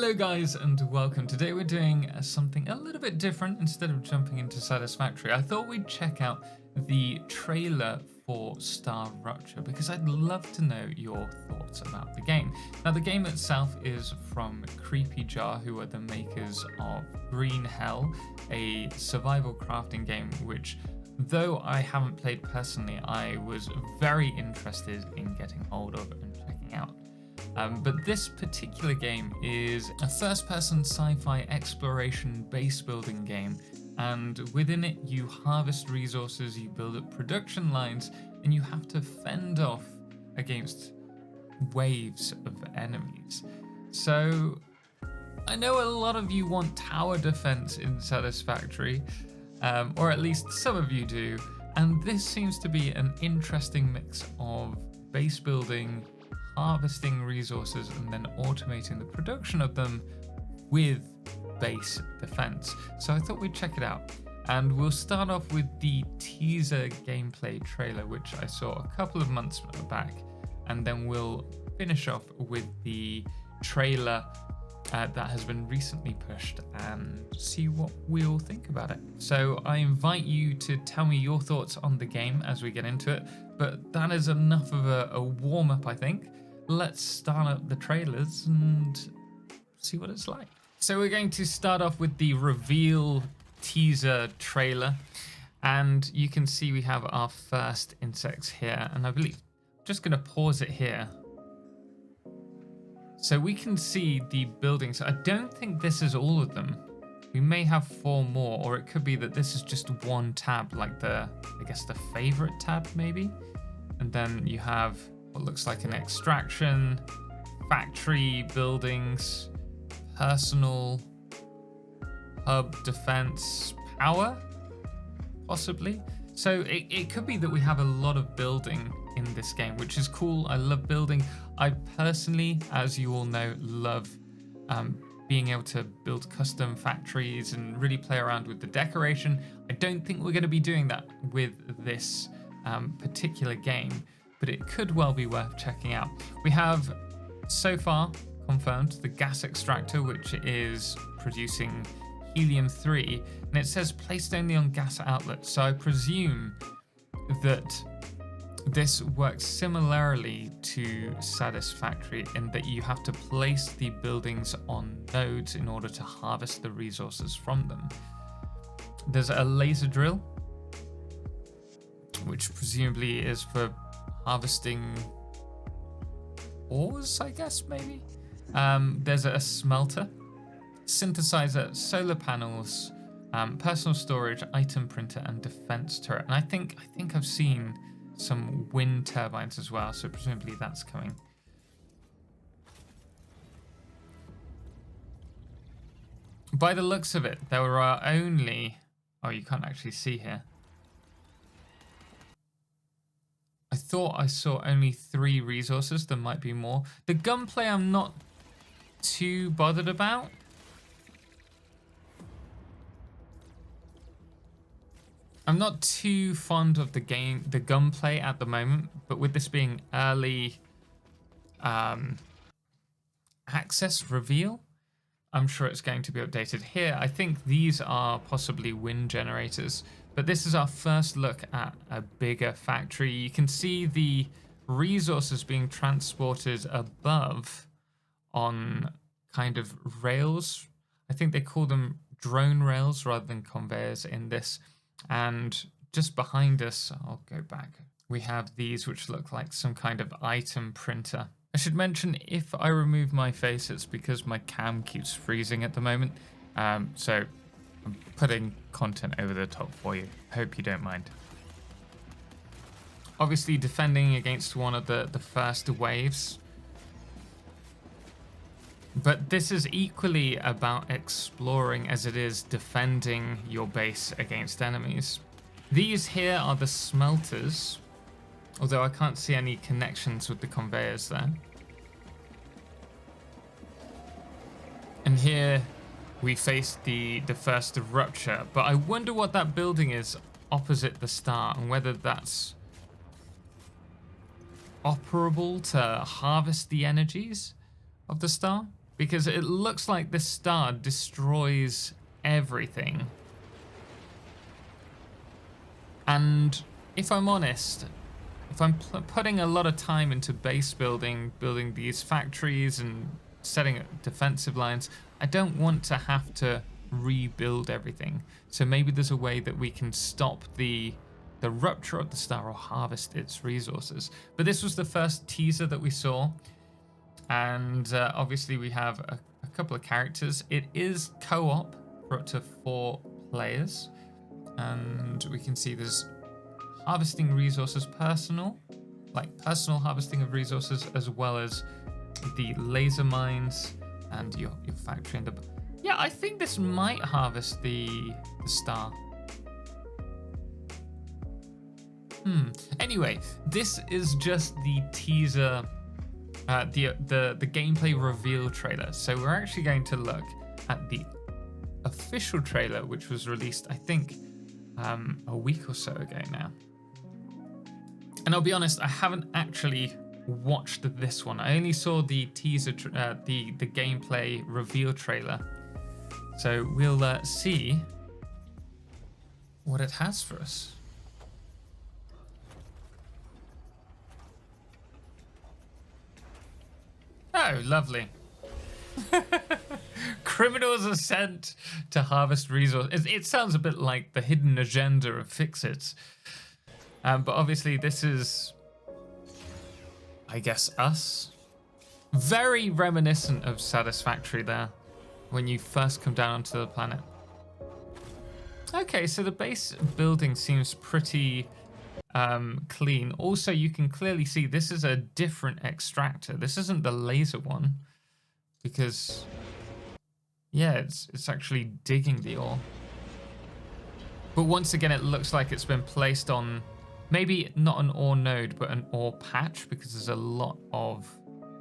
Hello guys and welcome. Today we're doing something a little bit different. Instead of jumping into Satisfactory, I thought we'd check out the trailer for Star Rupture because I'd love to know your thoughts about the game. Now the game itself is from Creepy Jar, who are the makers of Green Hell, a survival crafting game which, though I haven't played personally, I was very interested in getting hold of and checking out. But this particular game is a first-person sci-fi exploration base-building game, and within it you harvest resources, you build up production lines, and you have to fend off against waves of enemies. So I know a lot of you want tower defense in Satisfactory, or at least some of you do, and this seems to be an interesting mix of base building, harvesting resources, and then automating the production of them with base defense. So I thought we'd check it out, and we'll start off with the teaser gameplay trailer, which I saw a couple of months back, and then we'll finish off with the trailer that has been recently pushed and see what we all think about it. So I invite you to tell me your thoughts on the game as we get into it, but that is enough of a warm-up, I think. Let's start up the trailers and see what it's like. So we're going to start off with the reveal teaser trailer, and you can see we have our first insects here, and I believe I'm just going to pause it here. So we can see the buildings. I don't think this is all of them. We may have 4 more, or it could be that this is just one tab, like I guess the favorite tab maybe. And then you have what looks like an extraction, factory buildings, personal, hub, defense, power, possibly. So it could be that we have a lot of building in this game, which is cool. I love building. I personally, as you all know, love being able to build custom factories and really play around with the decoration. I don't think we're going to be doing that with this particular game, but it could well be worth checking out. We have so far confirmed the gas extractor, which is producing helium-3, and it says placed only on gas outlets. So I presume that this works similarly to Satisfactory in that you have to place the buildings on nodes in order to harvest the resources from them. There's a laser drill, which presumably is for harvesting ores, I guess, maybe. There's a smelter, synthesizer, solar panels, personal storage, item printer, and defense turret. And I think I've seen some wind turbines as well, so presumably that's coming. By the looks of it, there are only... Oh, you can't actually see here. I thought I saw only 3 resources. There might be more. The gunplay I'm not too bothered about. I'm not too fond of the gunplay at the moment, but with this being early access reveal, I'm sure it's going to be updated. Here, I think these are possibly wind generators, but this is our first look at a bigger factory. You can see the resources being transported above on kind of rails. I think they call them drone rails rather than conveyors in this. And just behind us, I'll go back, we have these which look like some kind of item printer. I should mention, if I remove my face, it's because my cam keeps freezing at the moment. So I'm putting content over the top for you. Hope you don't mind. Obviously defending against one of the first waves. But this is equally about exploring as it is defending your base against enemies. These here are the smelters, although I can't see any connections with the conveyors there. And here we face the first rupture, but I wonder what that building is opposite the star and whether that's operable to harvest the energies of the star. because it looks like this star destroys everything. And if I'm honest, if I'm putting a lot of time into base building these factories and setting up defensive lines, I don't want to have to rebuild everything. So maybe there's a way that we can stop the rupture of the star or harvest its resources. But this was the first teaser that we saw, and obviously we have a couple of characters. It is co-op for up to 4 players, and we can see there's harvesting resources, personal harvesting of resources, as well as the laser mines and your factory and the... Yeah, I think this might harvest the star. Anyway, this is just the teaser, the gameplay reveal trailer. So we're actually going to look at the official trailer, which was released, I think, a week or so ago now. And I'll be honest, I haven't actually watched this one. I only saw the teaser, the gameplay reveal trailer. So we'll see what it has for us. Oh, lovely. Criminals are sent to harvest resources. It sounds a bit like the hidden agenda of Fix-It. But obviously this is, I guess, us. Very reminiscent of Satisfactory there, when you first come down onto the planet. Okay, so the base building seems pretty clean. Also, you can clearly see this is a different extractor. This isn't the laser one, because yeah, it's actually digging the ore. But once again, it looks like it's been placed on maybe not an ore node, but an ore patch, because there's a lot of,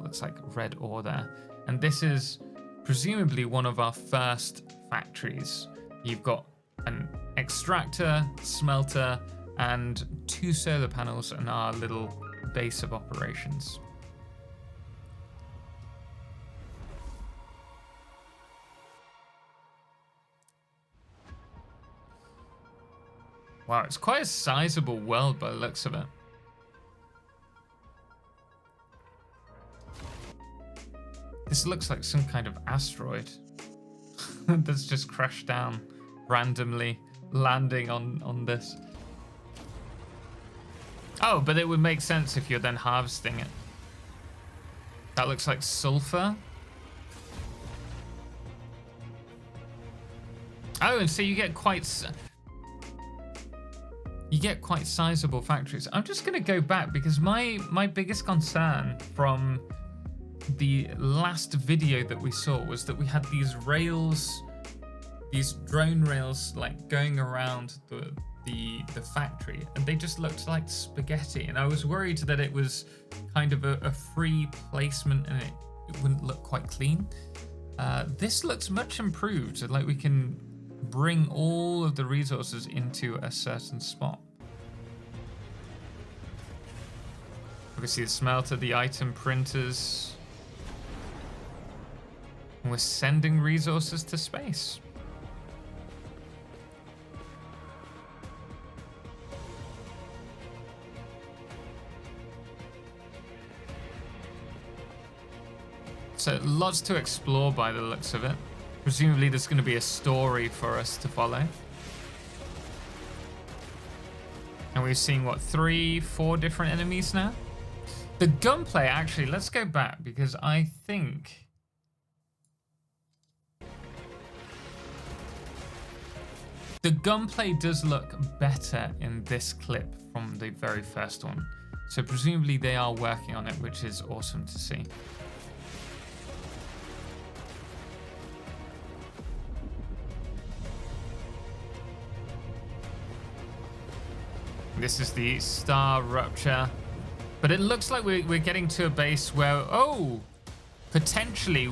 looks like red ore there. And this is presumably one of our first factories. You've got an extractor, smelter, and 2 solar panels and our little base of operations. Wow, it's quite a sizable world by the looks of it. This looks like some kind of asteroid that's just crashed down randomly, landing on this. Oh, but it would make sense if you're then harvesting it. That looks like sulfur. Oh, and so you get quite sizable factories. I'm just going to go back, because my biggest concern from the last video that we saw was that we had these rails, these drone rails, like going around the factory, and they just looked like spaghetti, and I was worried that it was kind of a free placement and it wouldn't look quite clean. This looks much improved, like we can bring all of the resources into a certain spot. Obviously the smelter, the item printers, and we're sending resources to space. So lots to explore by the looks of it. Presumably there's going to be a story for us to follow. And we've seen, what, 3-4 different enemies now? The gunplay, actually, let's go back, because I think... the gunplay does look better in this clip from the very first one. So presumably they are working on it, which is awesome to see. This is the Star Rupture. But it looks like we're getting to a base where, oh, potentially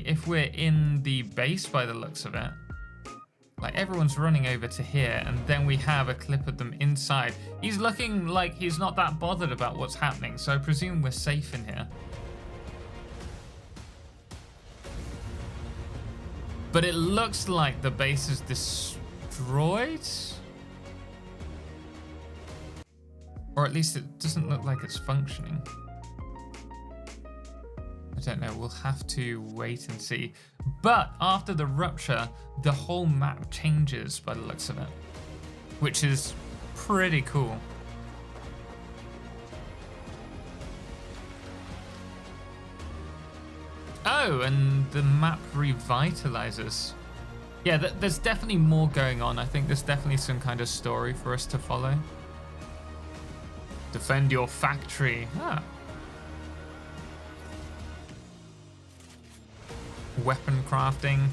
if we're in the base by the looks of it, like everyone's running over to here, and then we have a clip of them inside. He's looking like he's not that bothered about what's happening, so I presume we're safe in here. But it looks like the base is destroyed. Or at least it doesn't look like it's functioning. I don't know, we'll have to wait and see. But after the rupture, the whole map changes by the looks of it, which is pretty cool. Oh, and the map revitalizes. Yeah, there's definitely more going on. I think there's definitely some kind of story for us to follow. Defend your factory. Ah. Weapon crafting.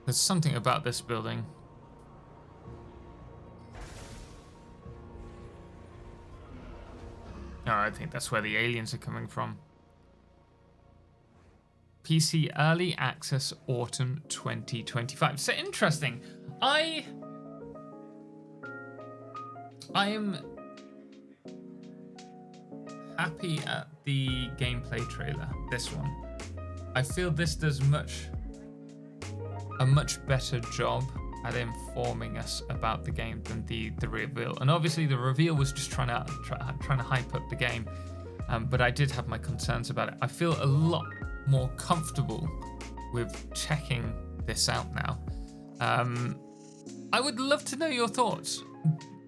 There's something about this building. Oh, I think that's where the aliens are coming from. PC Early Access Autumn 2025. So interesting. I am happy at the gameplay trailer, this one. I feel this does a much better job at informing us about the game than the reveal. And obviously the reveal was just trying to hype up the game, but I did have my concerns about it. I feel a lot more comfortable with checking this out now. I would love to know your thoughts.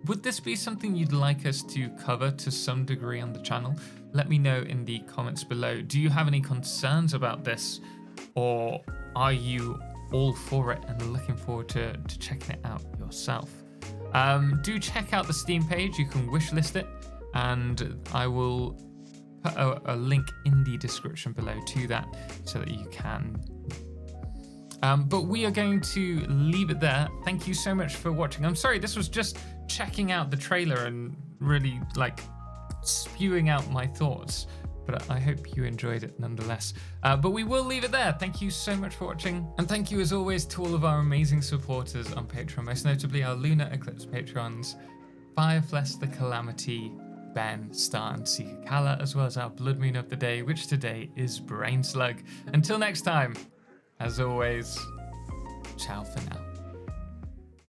Would this be something you'd like us to cover to some degree on the channel? Let me know in the comments below. Do you have any concerns about this, or are you all for it and looking forward to checking it out yourself? Do check out the Steam page. You can wishlist it, and I will put a link in the description below to that so that you can. But we are going to leave it there. Thank you so much for watching. I'm sorry, this was just checking out the trailer and really like spewing out my thoughts, but I hope you enjoyed it nonetheless. But we will leave it there. Thank you so much for watching. And thank you as always to all of our amazing supporters on Patreon, most notably our Lunar Eclipse Patrons, Fireflesh the Calamity, Ben, Star, and Seeker Kala, as well as our Blood Moon of the Day, which today is Brain Slug. Until next time, as always, ciao for now.